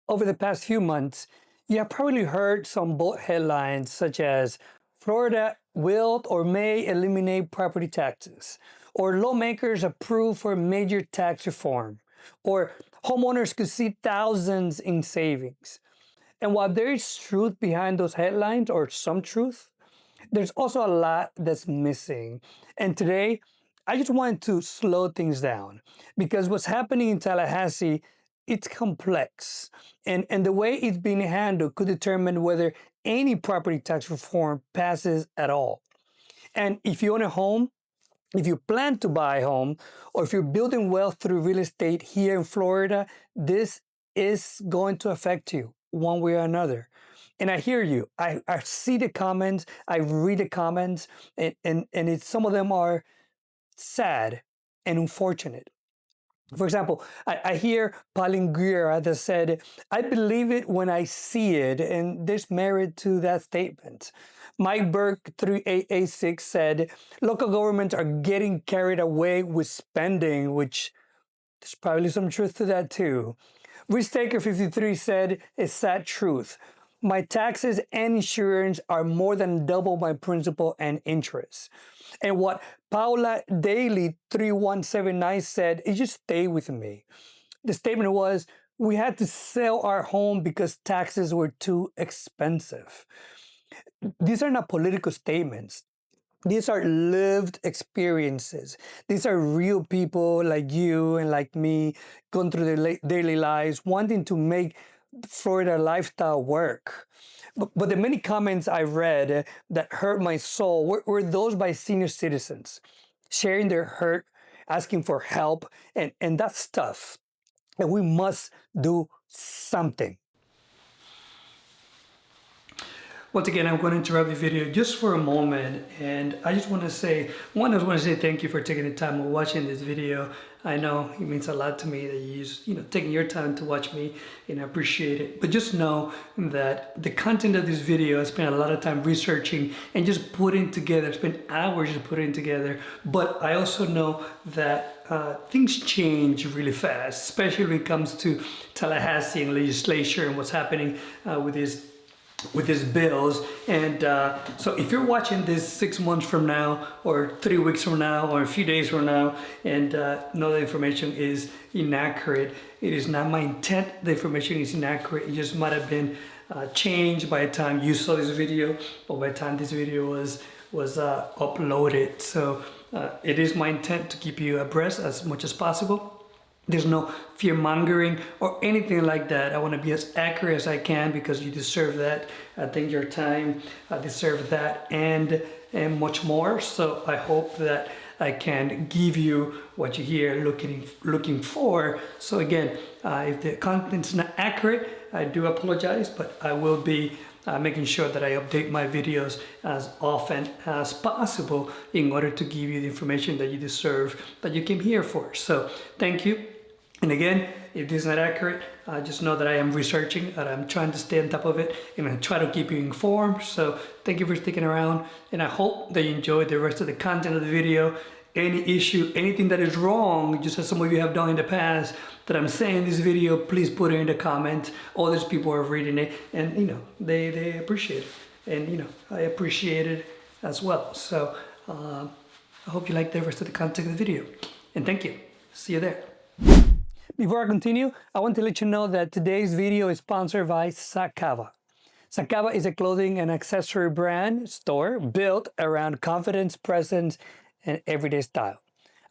Over the past few months, you have probably heard some bold headlines such as Florida will or may eliminate property taxes, or lawmakers approve for major tax reform, or homeowners could see thousands in savings. And while there is truth behind those headlines, or some truth, there's also a lot that's missing. And today, I just wanted to slow things down because what's happening in Tallahassee, it's complex. And the way it's being handled could determine whether any property tax reform passes at all. And if you own a home, if you plan to buy a home, or if you're building wealth through real estate here in Florida, this is going to affect you one way or another. And I hear you. I see the comments, I read the comments, and some of them are sad and unfortunate. For example, I hear Palinguera that said, I believe it when I see it, and there's merit to that statement. Mike Burke 3886 said, local governments are getting carried away with spending, which there's probably some truth to that too. Risk Taker 53 said, a sad truth. My taxes and insurance are more than double my principal and interest. And what Paula Daly 3179 said, it just stayed with me. The statement was, we had to sell our home because taxes were too expensive. These are not political statements. These are lived experiences. These are real people like you and like me going through their daily lives, wanting to make Florida lifestyle work. But the many comments I read that hurt my soul were those by senior citizens, sharing their hurt, asking for help, and that's tough. And we must do something. Once again, I'm going to interrupt the video just for a moment, and I just want to say, I just want to say thank you for taking the time of watching this video. I know it means a lot to me that you taking your time to watch me, and I appreciate it. But just know that the content of this video, I spent a lot of time researching and just putting together, spent hours just putting together. But I also know that things change really fast, especially when it comes to Tallahassee and legislature and what's happening with these bills. And so if you're watching this 6 months from now, or 3 weeks from now, or a few days from now, and know the information is inaccurate, it is not my intent. The information is inaccurate. It just might have been changed by the time you saw this video, or by the time this video was uploaded. So it is my intent to keep you abreast as much as possible. There's no fear-mongering or anything like that. I want to be as accurate as I can because you deserve that. I think your time deserves that and much more. So I hope that I can give you what you're here looking for. So again, if the content's not accurate, I do apologize, but I will be making sure that I update my videos as often as possible in order to give you the information that you deserve, that you came here for. So thank you. And again, if this is not accurate, just know that I am researching, and I'm trying to stay on top of it, and I try to keep you informed. So thank you for sticking around, and I hope that you enjoyed the rest of the content of the video. Any issue, anything that is wrong, just as some of you have done in the past, that I'm saying in this video, please put it in the comments. All these people are reading it, and they appreciate it, and I appreciate it as well. So I hope you like the rest of the content of the video, and thank you. See you there. Before I continue, I want to let you know that today's video is sponsored by Zachava. Zachava is a clothing and accessory brand store built around confidence, presence, and everyday style.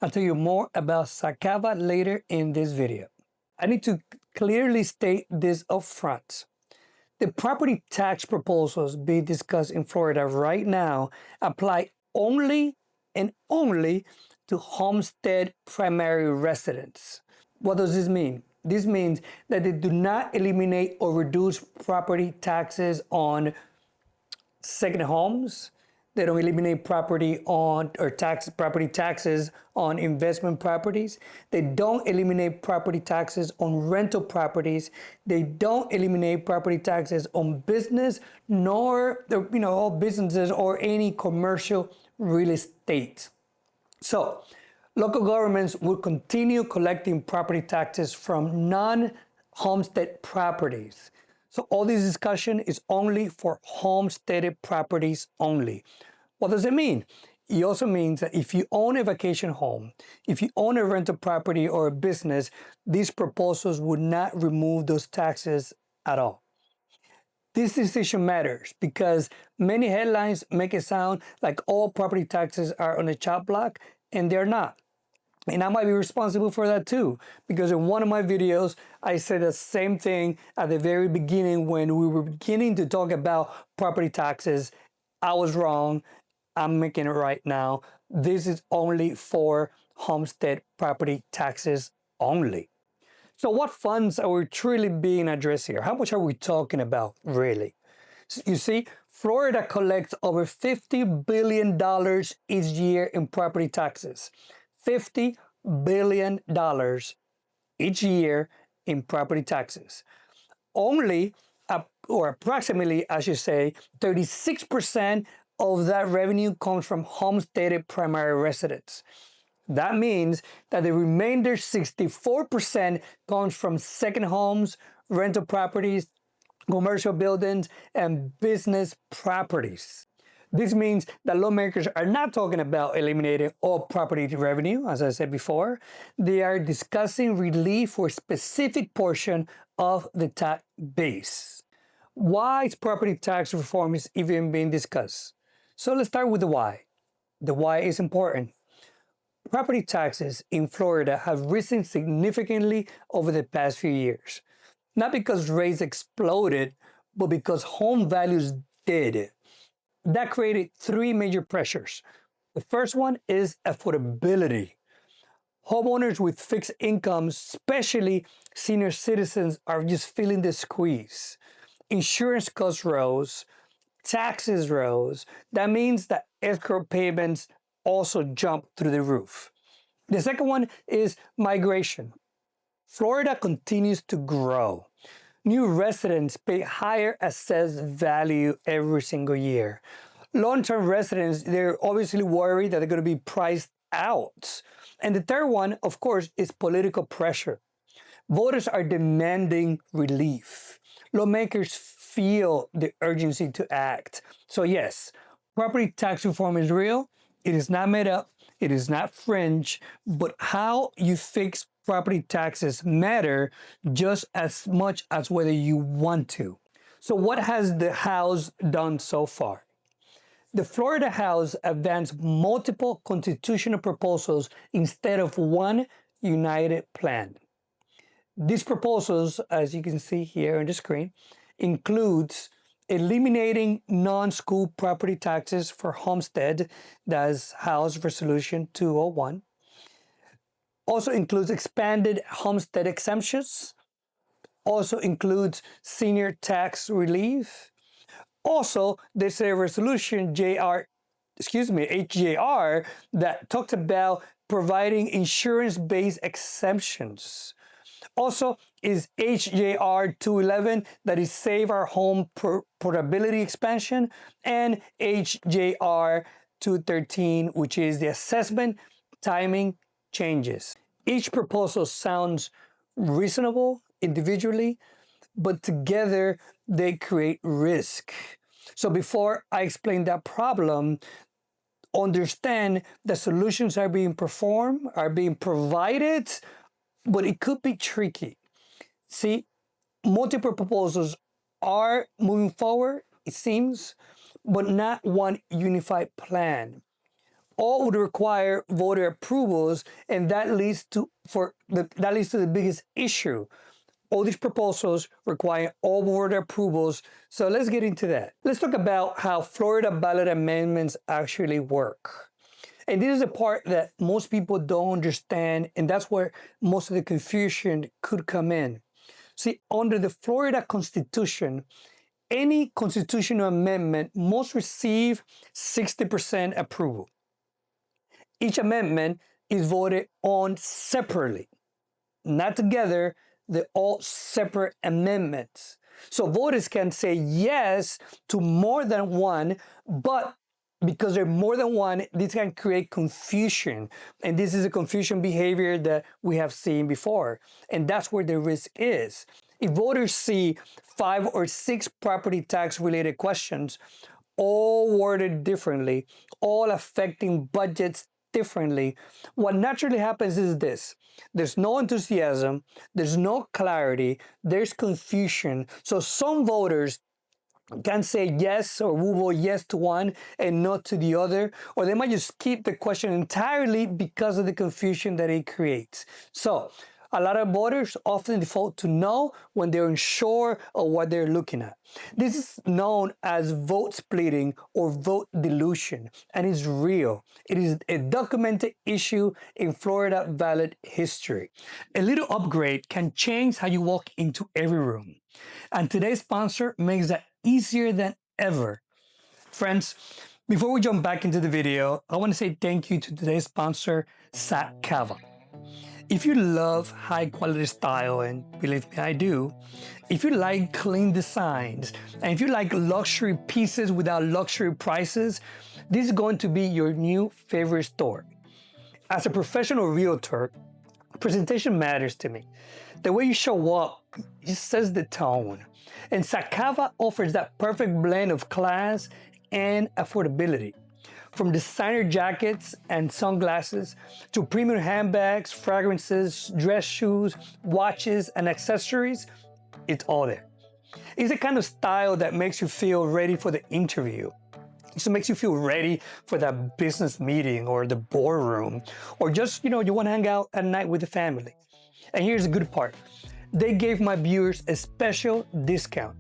I'll tell you more about Zachava later in this video. I need to clearly state this up front. The property tax proposals being discussed in Florida right now apply only and only to homestead primary residents. What does this mean? This means that they do not eliminate or reduce property taxes on second homes. They don't eliminate property taxes on investment properties. They don't eliminate property taxes on rental properties. They don't eliminate property taxes on business, nor all businesses or any commercial real estate. So local governments will continue collecting property taxes from homestead properties. So all this discussion is only for homesteaded properties only. What does it mean? It also means that if you own a vacation home, if you own a rental property or a business, these proposals would not remove those taxes at all. This decision matters because many headlines make it sound like all property taxes are on a chop block, and they're not. And I might be responsible for that too, because in one of my videos, I said the same thing at the very beginning when we were beginning to talk about property taxes. I was wrong. I'm making it right now. This is only for homestead property taxes only. So what funds are we truly being addressed here? How much are we talking about, really? You see, Florida collects over $50 billion each year in property taxes. $50 billion each year in property taxes. Only, or approximately, I should say, 36% of that revenue comes from homesteaded primary residents. That means that the remainder 64% comes from second homes, rental properties, commercial buildings, and business properties. This means that lawmakers are not talking about eliminating all property revenue, as I said before. They are discussing relief for a specific portion of the tax base. Why is property tax reform is even being discussed? So let's start with the why. The why is important. Property taxes in Florida have risen significantly over the past few years. Not because rates exploded, but because home values did. That created three major pressures. The first one is affordability. Homeowners with fixed incomes, especially senior citizens, are just feeling the squeeze. Insurance costs rose, taxes rose. That means that escrow payments also jump through the roof. The second one is migration. Florida continues to grow. New residents pay higher assessed value every single year. Long-term residents, they're obviously worried that they're going to be priced out. And the third one, of course, is political pressure. Voters are demanding relief. Lawmakers feel the urgency to act. So yes, property tax reform is real. It is not made up. It is not fringe. But how you fix property taxes matter just as much as whether you want to. So what has the House done so far? The Florida House advanced multiple constitutional proposals instead of one united plan. These proposals, as you can see here on the screen, includes eliminating non-school property taxes for homestead, that's House Resolution 201. Also includes expanded homestead exemptions. Also includes senior tax relief. Also, there's a resolution HJR, that talks about providing insurance-based exemptions. Also is HJR 211, that is Save Our Home Portability Expansion, and HJR 213, which is the assessment timing changes. Each proposal sounds reasonable individually, but together they create risk. So before I explain that problem, understand that solutions are being provided, but it could be tricky. See, multiple proposals are moving forward, it seems, but not one unified plan. All would require voter approvals, and that leads to the biggest issue. All these proposals require all voter approvals. So let's get into that. Let's talk about how Florida ballot amendments actually work. And this is the part that most people don't understand, and that's where most of the confusion could come in. See, under the Florida Constitution, any constitutional amendment must receive 60% approval. Each amendment is voted on separately, not together. They're all separate amendments. So voters can say yes to more than one, but because there are more than one, this can create confusion. And this is a confusion behavior that we have seen before. And that's where the risk is. If voters see 5 or 6 property tax related questions, all worded differently, all affecting budgets differently, what naturally happens is this: there's no enthusiasm, there's no clarity, there's confusion. So some voters can say yes, or we will yes to one and no to the other, or they might just skip the question entirely because of the confusion that it creates. So a lot of voters often default to no when they're unsure of what they're looking at. This is known as vote splitting or vote dilution, and it's real. It is a documented issue in Florida ballot history. A little upgrade can change how you walk into every room, and today's sponsor makes that easier than ever. Friends, before we jump back into the video, I want to say thank you to today's sponsor, Zachava. If you love high quality style, and believe me, I do, if you like clean designs, and if you like luxury pieces without luxury prices, this is going to be your new favorite store. As a professional realtor, presentation matters to me. The way you show up just sets the tone. And Zachava offers that perfect blend of class and affordability. From designer jackets and sunglasses to premium handbags, fragrances, dress shoes, watches, and accessories, it's all there. It's the kind of style that makes you feel ready for the interview. It makes you feel ready for that business meeting or the boardroom, or just, you want to hang out at night with the family. And here's the good part. They gave my viewers a special discount.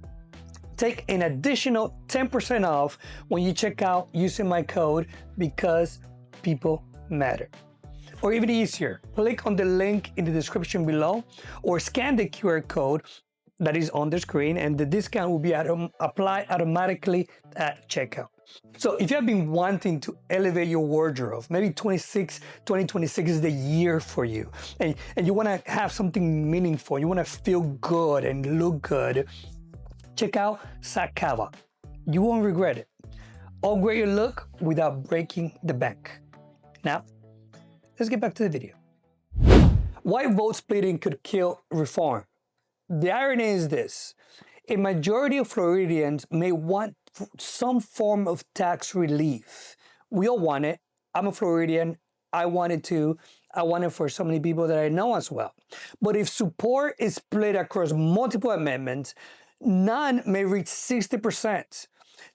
Take an additional 10% off when you check out using my code, because people matter. Or even easier, click on the link in the description below or scan the QR code that is on the screen, and the discount will be applied automatically at checkout. So if you have been wanting to elevate your wardrobe, maybe 2026 is the year for you, and you want to have something meaningful, you want to feel good and look good, check out Zachava. You won't regret it. Upgrade your look without breaking the bank. Now, let's get back to the video. Why vote splitting could kill reform? The irony is this: a majority of Floridians may want some form of tax relief. We all want it. I'm a Floridian. I want it too. I want it for so many people that I know as well. But if support is split across multiple amendments, none may reach 60%.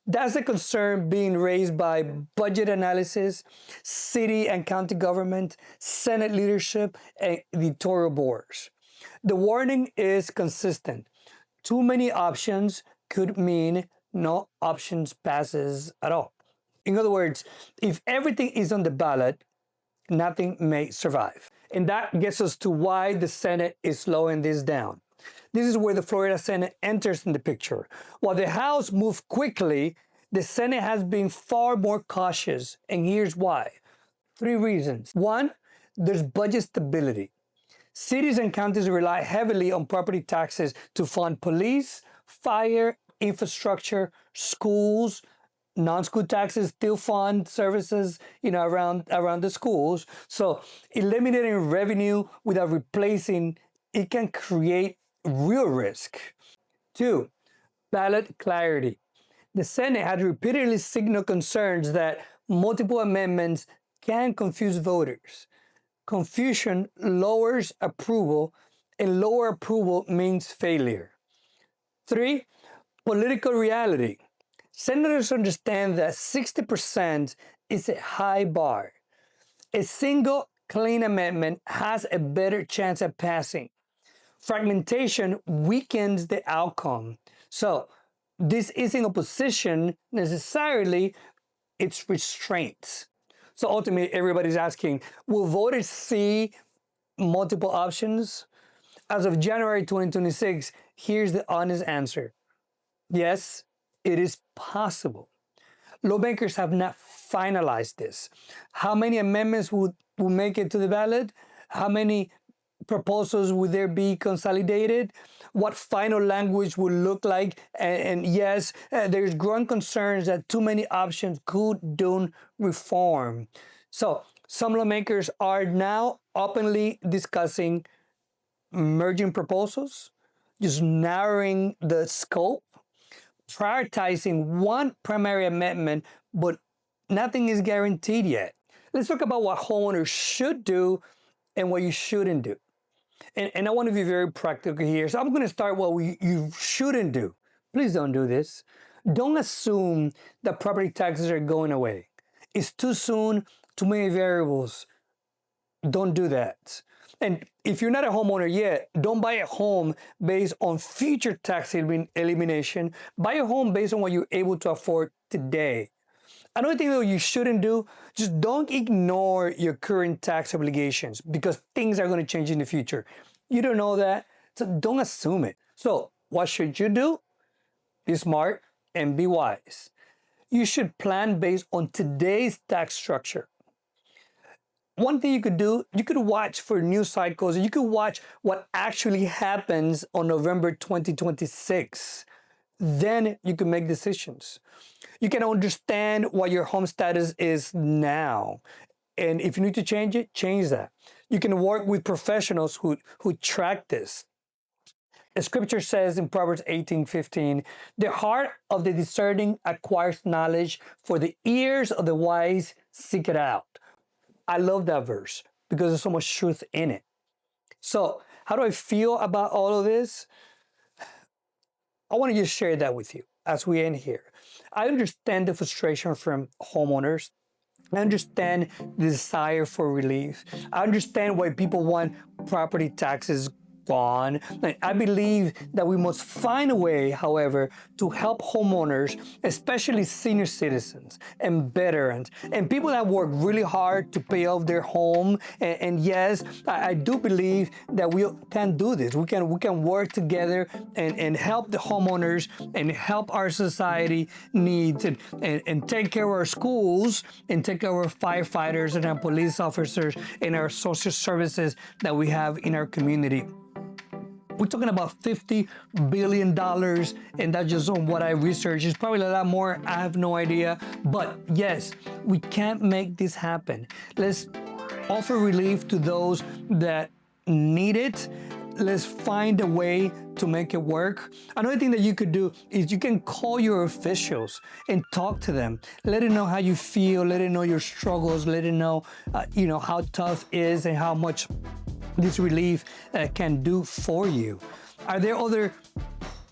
That's a concern being raised by budget analysis, city and county government, Senate leadership, and editorial boards. The warning is consistent. Too many options could mean no options passes at all. In other words, if everything is on the ballot, nothing may survive. And that gets us to why the Senate is slowing this down. This is where the Florida Senate enters in the picture. While the House moved quickly, the Senate has been far more cautious, and here's why. 3 reasons. 1, there's budget stability. Cities and counties rely heavily on property taxes to fund police, fire, infrastructure, schools. Non-school taxes still fund services, around the schools. So eliminating revenue without replacing it can create real risk. 2, ballot clarity. The Senate had repeatedly signaled concerns that multiple amendments can confuse voters. Confusion lowers approval, and lower approval means failure. 3, political reality. Senators understand that 60% is a high bar. A single clean amendment has a better chance at passing. Fragmentation weakens the outcome. So this isn't opposition necessarily, it's restraint. So ultimately, everybody's asking, will voters see multiple options? As of January 2026, here's the honest answer. Yes, it is possible. Lawmakers have not finalized this. How many amendments will make it to the ballot? How many proposals would there be consolidated? What final language would look like? And yes, there's growing concerns that too many options could doom reform. So some lawmakers are now openly discussing merging proposals, just narrowing the scope, prioritizing one primary amendment, but nothing is guaranteed yet. Let's talk about what homeowners should do and what you shouldn't do. And I want to be very practical here. So I'm going to start what you shouldn't do. Please don't do this. Don't assume that property taxes are going away. It's too soon, too many variables. Don't do that. And if you're not a homeowner yet, don't buy a home based on future tax elimination. Buy a home based on what you're able to afford today. Another thing that you shouldn't do, just don't ignore your current tax obligations because things are going to change in the future. You don't know that, so don't assume it. So what should you do? Be smart and be wise. You should plan based on today's tax structure. One thing you could do, you could watch for news cycles. You could watch what actually happens on November 2026. Then you can make decisions. You can understand what your home status is now. And if you need to change it, change that. You can work with professionals who track this. The scripture says in Proverbs 18:15, the heart of the discerning acquires knowledge, for the ears of the wise seek it out. I love that verse because there's so much truth in it. So how do I feel about all of this? I want to just share that with you as we end here. I understand the frustration from homeowners. I understand the desire for relief. I understand why people want property taxes gone. I believe that we must find a way, however, to help homeowners, especially senior citizens and veterans and people that work really hard to pay off their home. And yes, I do believe that we can do this. We can work together and help the homeowners and help our society needs and take care of our schools and take care of our firefighters and our police officers and our social services that we have in our community. We're talking about $50 billion, and that's just on what I researched. It's probably a lot more, I have no idea. But yes, we can't make this happen. Let's offer relief to those that need it. Let's find a way to make it work. Another thing that you could do is you can call your officials and talk to them. Let them know how you feel. Let them know your struggles. Let them know, how tough it is and how much this relief can do for you. Are there other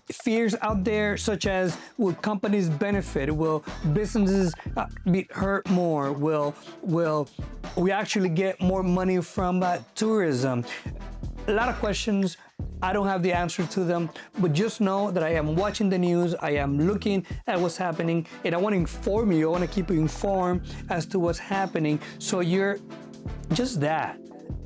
fears out there, such as will companies benefit? Will businesses be hurt more? Will we actually get more money from tourism? A lot of questions. I don't have the answer to them, but just know that I am watching the news. I am looking at what's happening, and I want to inform you. I want to keep you informed as to what's happening, so you're just that.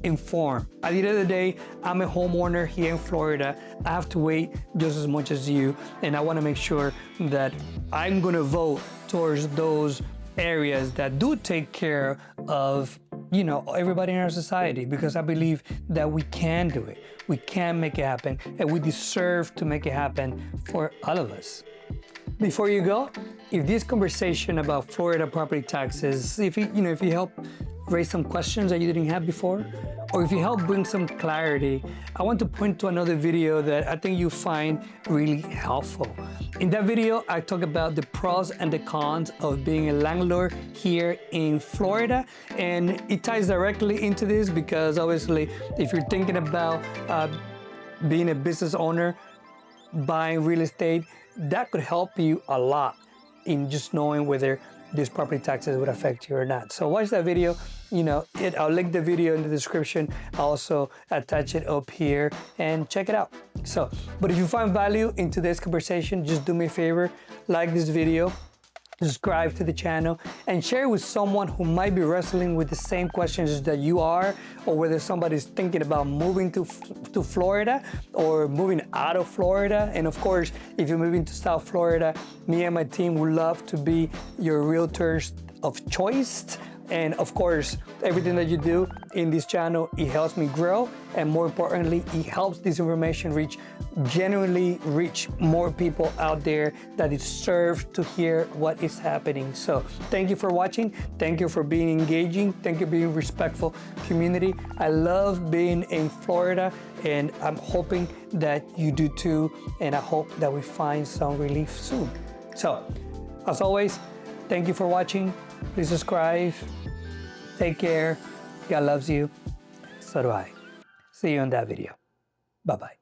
Informed. At the end of the day, I'm a homeowner here in Florida. I have to wait just as much as you, and I want to make sure that I'm going to vote towards those areas that do take care of everybody in our society, because I believe that we can do it. We can make it happen, and we deserve to make it happen for all of us. Before you go, if this conversation about Florida property taxes, if you help raise some questions that you didn't have before, or if you help bring some clarity, I want to point to another video that I think you find really helpful. In that video, I talk about the pros and the cons of being a landlord here in Florida, and it ties directly into this because obviously, if you're thinking about being a business owner, buying real estate, that could help you a lot in just knowing whether these property taxes would affect you or not. So watch that video. I'll link the video in the description. I'll also attach it up here and check it out. But if you find value in today's conversation, just do me a favor, like this video, subscribe to the channel, and share it with someone who might be wrestling with the same questions that you are, or whether somebody's thinking about moving to Florida or moving out of Florida. And of course, if you're moving to South Florida, me and my team would love to be your realtors of choice And of course, everything that you do in this channel, it helps me grow. And more importantly, it helps this information genuinely reach more people out there that deserve to hear what is happening. So thank you for watching. Thank you for being engaging. Thank you for being respectful community. I love being in Florida, and I'm hoping that you do too. And I hope that we find some relief soon. So as always, thank you for watching. Please subscribe. Take care. God loves you. So do I. See you in that video. Bye-bye.